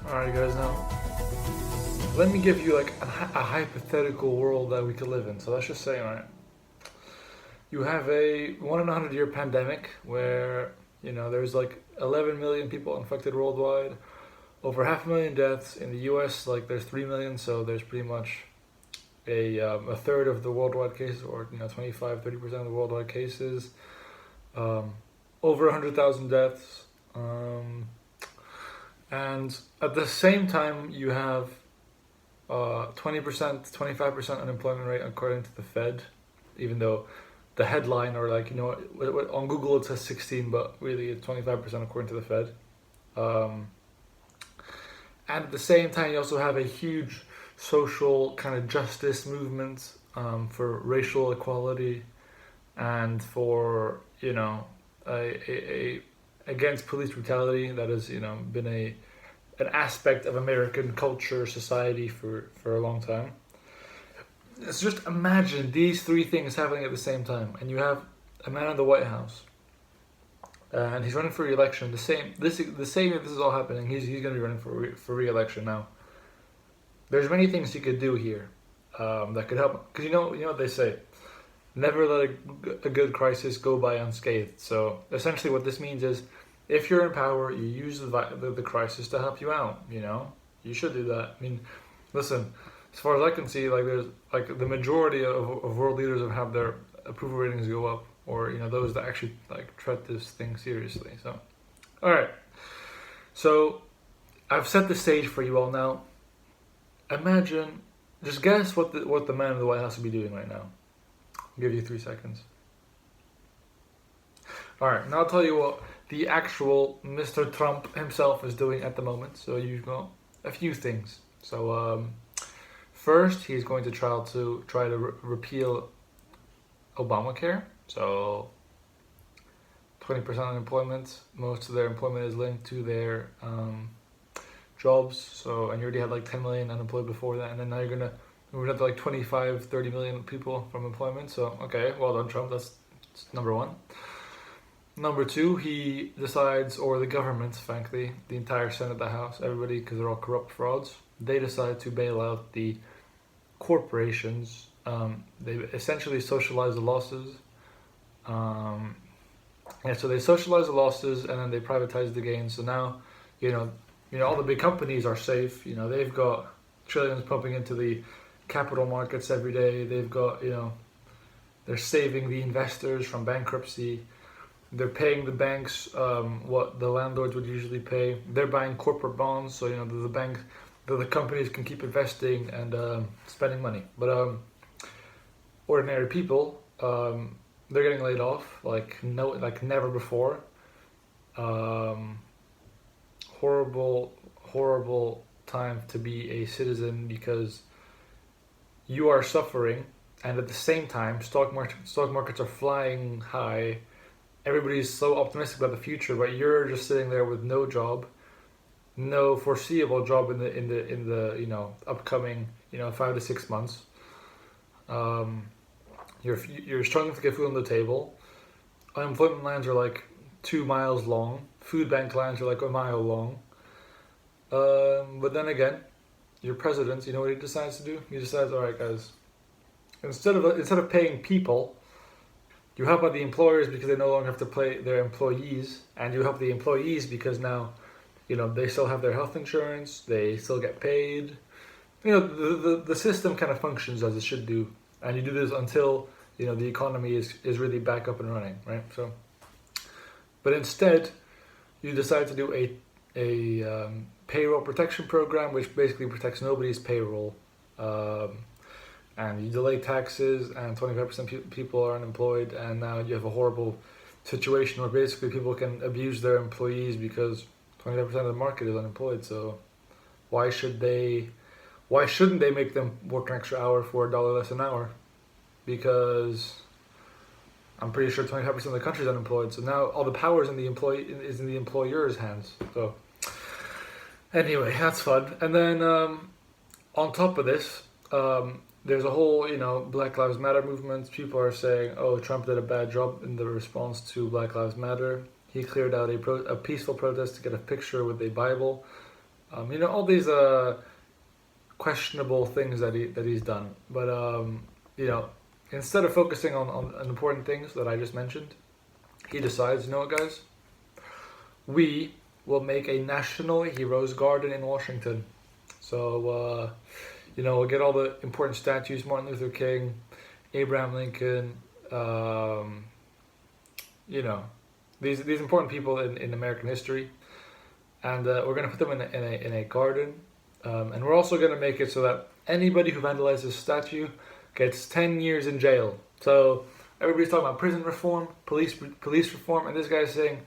Alright, guys, now let me give you like a hypothetical world that we could live in. So let's just say, alright, you have a 1 in 100 year pandemic where, there's like 11 million people infected worldwide, over half a million deaths. In the US, like there's 3 million, so there's pretty much a third of the worldwide cases, or 25-30% of the worldwide cases. Over 100,000 deaths. And at the same time, you have 20%, 25% unemployment rate according to the Fed, even though the headline, or like, on Google it says 16, but really it's 25% according to the Fed. And at the same time, you also have a huge social kind of justice movement for racial equality and for, a against police brutality that has been an aspect of American culture, society for a long time. Let's just imagine these three things happening at the same time, and you have a man in the White House, and he's running for re-election. The same if this is all happening, he's going to be running for re-election now. There's many things he could do here that could help, because you know what they say. Never let a good crisis go by unscathed. So essentially what this means is, if you're in power, you use the crisis to help you out, You should do that. I mean, listen, as far as I can see, like there's like the majority of world leaders have had their approval ratings go up, or those that actually like treat this thing seriously. So, all right. So I've set the stage for you all now. Imagine, just guess what the man in the White House would be doing right now. I'll give you 3 seconds. Alright, now I'll tell you what the actual Mr. Trump himself is doing at the moment. So you've got a few things. So first, he's going to try to repeal Obamacare. So 20% unemployment. Most of their employment is linked to their jobs. So, and you already had like 10 million unemployed before that, and then now you're gonna move it up to like 25-30 million people from employment. So okay, well done, Trump. That's number one. Number two, he decides, or the government, frankly, the entire Senate, the House, everybody, because they're all corrupt frauds, they decide to bail out the corporations. They essentially socialize the losses. So they socialize the losses, and then they privatize the gains. So now, all the big companies are safe. They've got trillions pumping into the capital markets every day. They've got, they're saving the investors from bankruptcy. They're paying the banks what the landlords would usually pay. They're buying corporate bonds, so the companies can keep investing and spending money. But ordinary people, they're getting laid off like never before. Horrible time to be a citizen, because you are suffering, and at the same time, stock markets are flying high. Everybody's so optimistic about the future, but you're just sitting there with no job, no foreseeable job in the upcoming 5 to 6 months. You're struggling to get food on the table. Unemployment lines are like 2 miles long. Food bank lines are like a mile long. But then again, your president, you know what he decides to do? He decides, all right, guys, instead of paying people, you help out the employers because they no longer have to pay their employees, and you help the employees because now, they still have their health insurance, they still get paid. The system kind of functions as it should do, and you do this until the economy is really back up and running, right? So, but instead, you decide to do a payroll protection program, which basically protects nobody's payroll. And you delay taxes, and 25% people are unemployed, and now you have a horrible situation where basically people can abuse their employees because 25% of the market is unemployed. So why shouldn't they make them work an extra hour for $1 less an hour? Because I'm pretty sure 25% of the country is unemployed. So now all the power is in the employer's hands. So anyway, that's fun. And then on top of this, there's a whole, Black Lives Matter movement. People are saying, oh, Trump did a bad job in the response to Black Lives Matter. He cleared out a peaceful protest to get a picture with a Bible. All these questionable things that he's done. But instead of focusing on important things that I just mentioned, he decides, you know what, guys, we will make a National Heroes Garden in Washington. So we'll get all the important statues: Martin Luther King, Abraham Lincoln. These important people in American history, and we're going to put them in a garden, and we're also going to make it so that anybody who vandalizes a statue gets 10 years in jail. So everybody's talking about prison reform, police reform, and this guy's saying,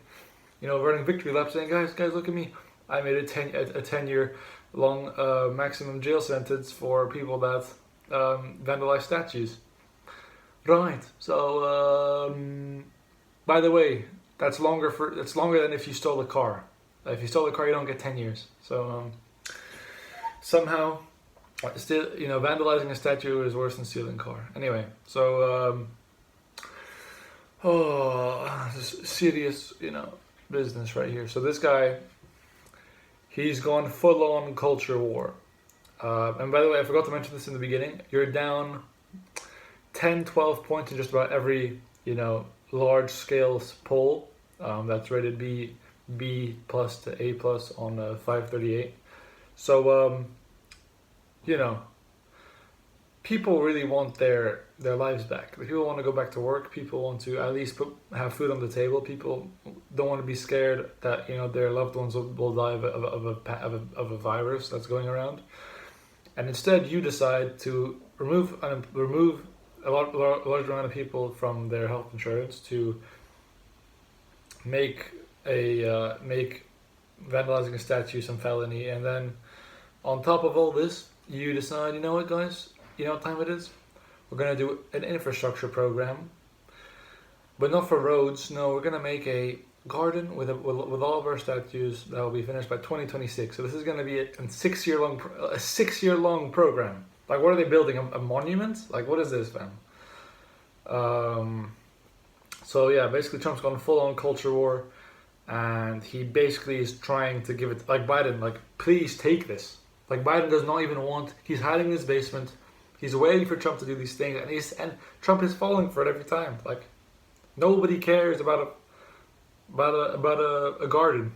running victory laps, saying, guys, look at me, I made a 10-year long maximum jail sentence for people that vandalize statues. Right. So by the way, that's longer than if you stole a car. If you stole a car, you don't get 10 years. So somehow, still, vandalizing a statue is worse than stealing a car. Anyway, so this is serious, business right here. So this guy, he's gone full on culture war. And by the way, I forgot to mention this in the beginning. You're down 10, 12 points in just about every, large scale poll that's rated B plus to A plus on 538. So people really want their lives back. People want to go back to work. People want to at least have food on the table. People don't want to be scared that their loved ones will die of a virus that's going around. And instead, you decide to remove a large amount of people from their health insurance to make vandalizing a statue some felony, and then on top of all this, you decide, you know what, guys, you know what time it is? We're gonna do an infrastructure program, but not for roads. No, we're gonna make a garden with all of our statues that will be finished by 2026. So this is gonna be a 6-year long program. Like, what are they building? A monument? Like, what is this, fam? So yeah, basically Trump's gone full on culture war, and he basically is trying to give it, like Biden, like, please take this. Like, Biden does not even want, he's hiding in his basement, he's waiting for Trump to do these things, and Trump is falling for it every time. Like, nobody cares about a garden.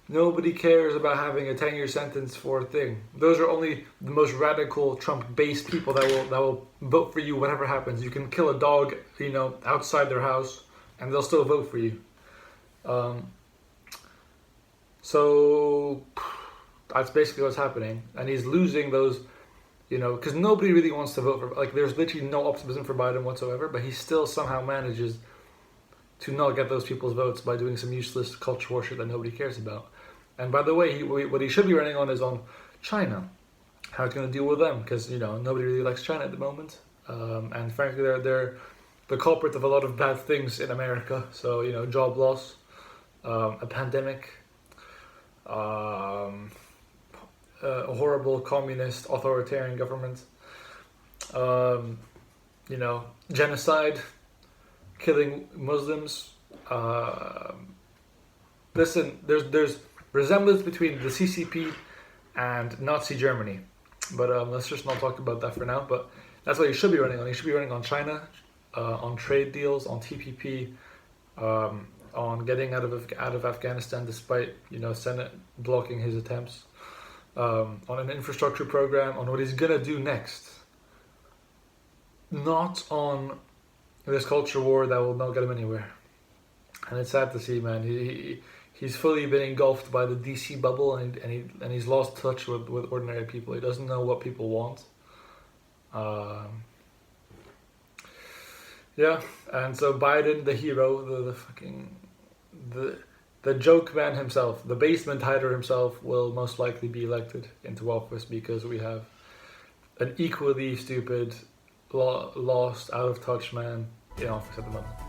Nobody cares about having a 10-year sentence for a thing. Those are only the most radical Trump-based people that will vote for you whatever happens. You can kill a dog, outside their house, and they'll still vote for you. So that's basically what's happening, and he's losing those, because nobody really wants to vote for. Like, there's literally no optimism for Biden whatsoever, but he still somehow manages to not get those people's votes by doing some useless culture war shit that nobody cares about. And by the way, what he should be running on is on China, how it's going to deal with them, because nobody really likes China at the moment, and frankly they're the culprit of a lot of bad things in America. So job loss, a pandemic, a horrible communist authoritarian government, genocide, killing Muslims. Listen, there's resemblance between the CCP and Nazi Germany, but let's just not talk about that for now. But that's what you should be running on. You should be running on China, on trade deals, on TPP, on getting out of Afghanistan despite Senate blocking his attempts, on an infrastructure program, on what he's gonna do next. Not on this culture war that will not get him anywhere. And it's sad to see, man. He's fully been engulfed by the DC bubble, and he's lost touch with ordinary people. He doesn't know what people want. Yeah, and so Biden, the hero, the joke man himself, the basement hider himself, will most likely be elected into office because we have an equally stupid, lost, out of touch man in office at the moment.